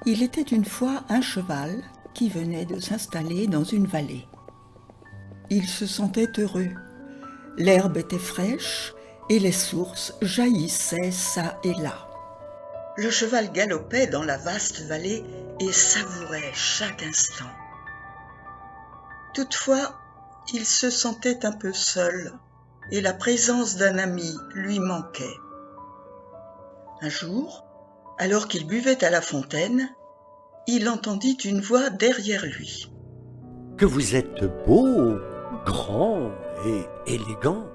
Il était une fois un cheval qui venait de s'installer dans une vallée. Il se sentait heureux. L'herbe était fraîche et les sources jaillissaient çà et là. Le cheval galopait dans la vaste vallée et savourait chaque instant. Toutefois, il se sentait un peu seul et la présence d'un ami lui manquait. Un jour, alors qu'il buvait à la fontaine, il entendit une voix derrière lui. « Que vous êtes beau, grand et élégant. »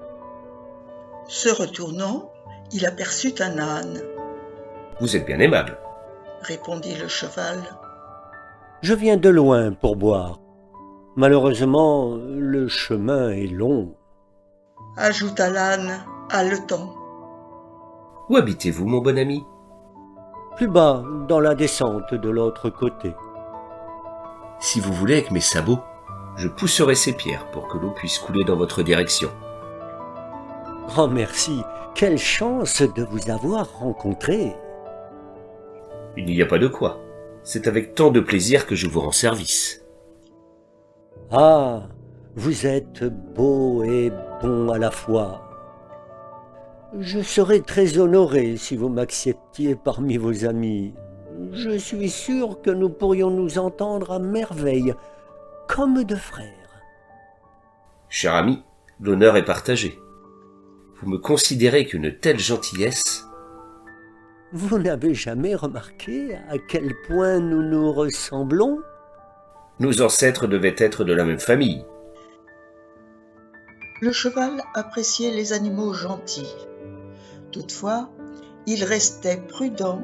Se retournant, il aperçut un âne. « Vous êtes bien aimable, » répondit le cheval. « Je viens de loin pour boire. Malheureusement, le chemin est long. » ajouta l'âne, haletant. « Où habitez-vous, mon bon ami ? » Plus bas, dans la descente de l'autre côté. « Si vous voulez avec mes sabots, je pousserai ces pierres pour que l'eau puisse couler dans votre direction. » « Grand merci, quelle chance de vous avoir rencontré. » »« Il n'y a pas de quoi. C'est avec tant de plaisir que je vous rends service. » »« Ah, vous êtes beau et bon à la fois. Je serais très honoré si vous m'acceptiez parmi vos amis. Je suis sûr que nous pourrions nous entendre à merveille, comme deux frères. » »« Cher ami, l'honneur est partagé. Vous me considérez qu'une telle gentillesse. » »« Vous n'avez jamais remarqué à quel point nous nous ressemblons ? » »« Nos ancêtres devaient être de la même famille. » Le cheval appréciait les animaux gentils. Toutefois, il restait prudent,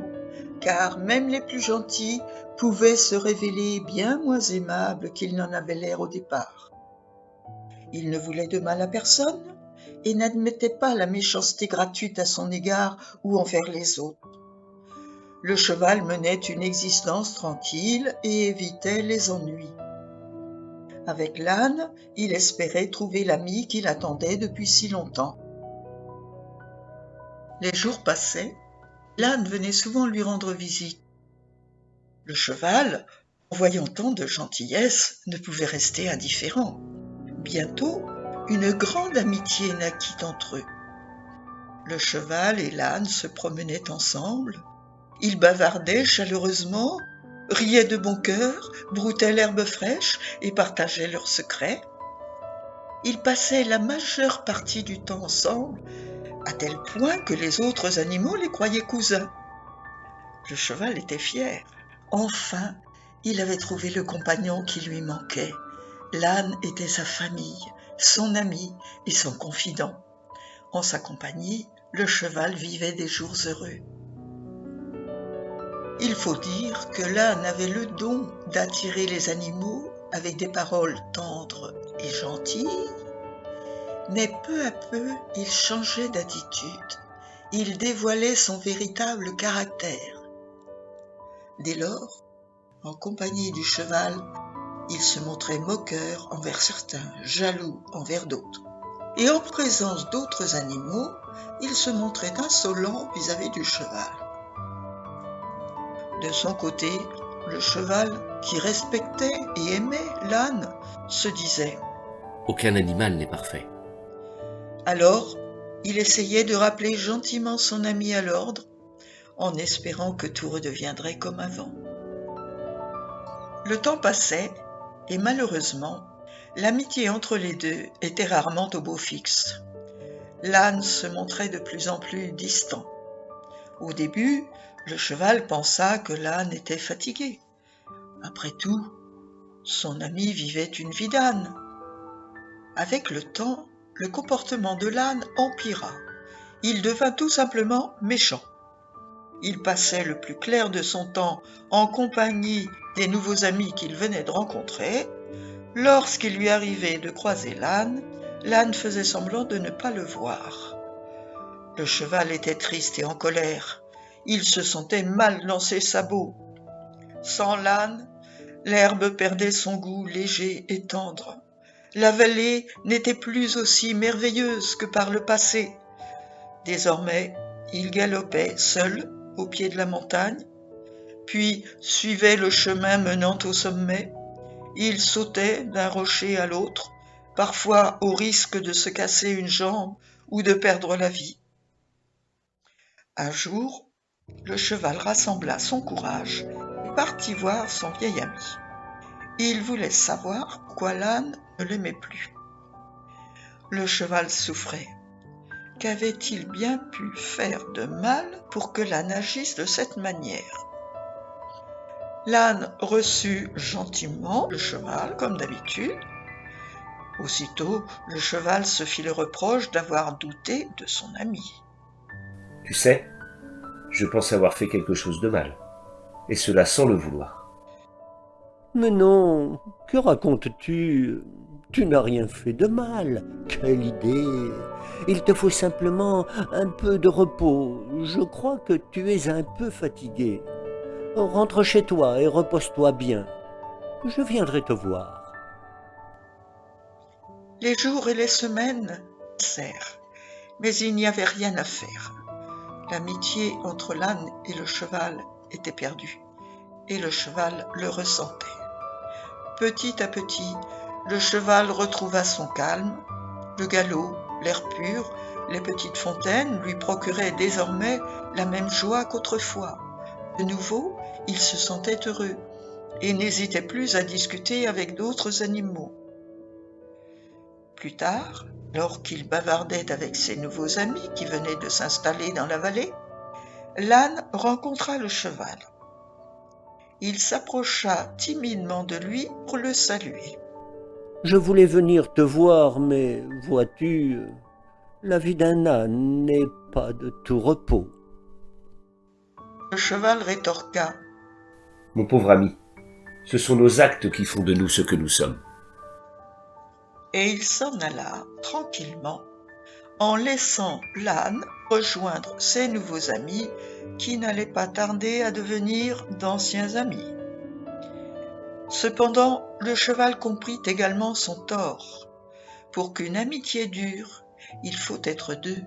car même les plus gentils pouvaient se révéler bien moins aimables qu'ils n'en avaient l'air au départ. Il ne voulait de mal à personne et n'admettait pas la méchanceté gratuite à son égard ou envers les autres. Le cheval menait une existence tranquille et évitait les ennuis. Avec l'âne, il espérait trouver l'ami qu'il attendait depuis si longtemps. Les jours passaient, l'âne venait souvent lui rendre visite. Le cheval, en voyant tant de gentillesse, ne pouvait rester indifférent. Bientôt, une grande amitié naquit entre eux. Le cheval et l'âne se promenaient ensemble. Ils bavardaient chaleureusement, riaient de bon cœur, broutaient l'herbe fraîche et partageaient leurs secrets. Ils passaient la majeure partie du temps ensemble, à tel point que les autres animaux les croyaient cousins. Le cheval était fier. Enfin, il avait trouvé le compagnon qui lui manquait. L'âne était sa famille, son ami et son confident. En sa compagnie, le cheval vivait des jours heureux. Il faut dire que l'âne avait le don d'attirer les animaux avec des paroles tendres et gentilles, mais peu à peu, il changeait d'attitude. Il dévoilait son véritable caractère. Dès lors, en compagnie du cheval, il se montrait moqueur envers certains, jaloux envers d'autres. Et en présence d'autres animaux, il se montrait insolent vis-à-vis du cheval. De son côté, le cheval, qui respectait et aimait l'âne, se disait « Aucun animal n'est parfait. » Alors, il essayait de rappeler gentiment son ami à l'ordre, en espérant que tout redeviendrait comme avant. Le temps passait, et malheureusement, l'amitié entre les deux était rarement au beau fixe. L'âne se montrait de plus en plus distant. Au début, le cheval pensa que l'âne était fatigué. Après tout, son ami vivait une vie d'âne. Avec le temps, le comportement de l'âne empira. Il devint tout simplement méchant. Il passait le plus clair de son temps en compagnie des nouveaux amis qu'il venait de rencontrer. Lorsqu'il lui arrivait de croiser l'âne, l'âne faisait semblant de ne pas le voir. Le cheval était triste et en colère. Il se sentait mal dans ses sabots. Sans l'âne, l'herbe perdait son goût léger et tendre. La vallée n'était plus aussi merveilleuse que par le passé. Désormais, il galopait seul au pied de la montagne. puis suivait le chemin menant au sommet. Il sautait d'un rocher à l'autre, parfois au risque de se casser une jambe ou de perdre la vie. Un jour, le cheval rassembla son courage et partit voir son vieil ami. Il voulait savoir pourquoi l'âne ne l'aimait plus. Le cheval souffrait. Qu'avait-il bien pu faire de mal pour que l'âne agisse de cette manière? L'âne reçut gentiment le cheval, comme d'habitude. Aussitôt, le cheval se fit le reproche d'avoir douté de son ami. Tu sais, je pense avoir fait quelque chose de mal, et cela sans le vouloir. Mais non, que racontes-tu? Tu n'as rien fait de mal. Quelle idée! Il te faut simplement un peu de repos. Je crois que tu es un peu fatigué. Rentre chez toi et repose-toi bien. Je viendrai te voir. Les jours et les semaines passèrent, mais il n'y avait rien à faire. L'amitié entre l'âne et le cheval était perdue, et le cheval le ressentait. Petit à petit, le cheval retrouva son calme. Le galop, l'air pur, les petites fontaines lui procuraient désormais la même joie qu'autrefois. De nouveau, il se sentait heureux et n'hésitait plus à discuter avec d'autres animaux. Plus tard, alors qu'il bavardait avec ses nouveaux amis qui venaient de s'installer dans la vallée, l'âne rencontra le cheval. Il s'approcha timidement de lui pour le saluer. Je voulais venir te voir, mais vois-tu, la vie d'un âne n'est pas de tout repos. Le cheval rétorqua. Mon pauvre ami, ce sont nos actes qui font de nous ce que nous sommes. Et il s'en alla tranquillement, en laissant l'âne rejoindre ses nouveaux amis qui n'allaient pas tarder à devenir d'anciens amis. Cependant, le cheval comprit également son tort. Pour qu'une amitié dure, il faut être deux.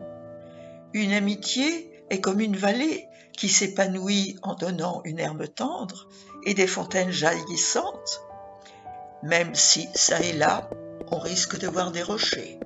Une amitié est comme une vallée qui s'épanouit en donnant une herbe tendre et des fontaines jaillissantes, même si, ça et là, on risque de voir des rochers.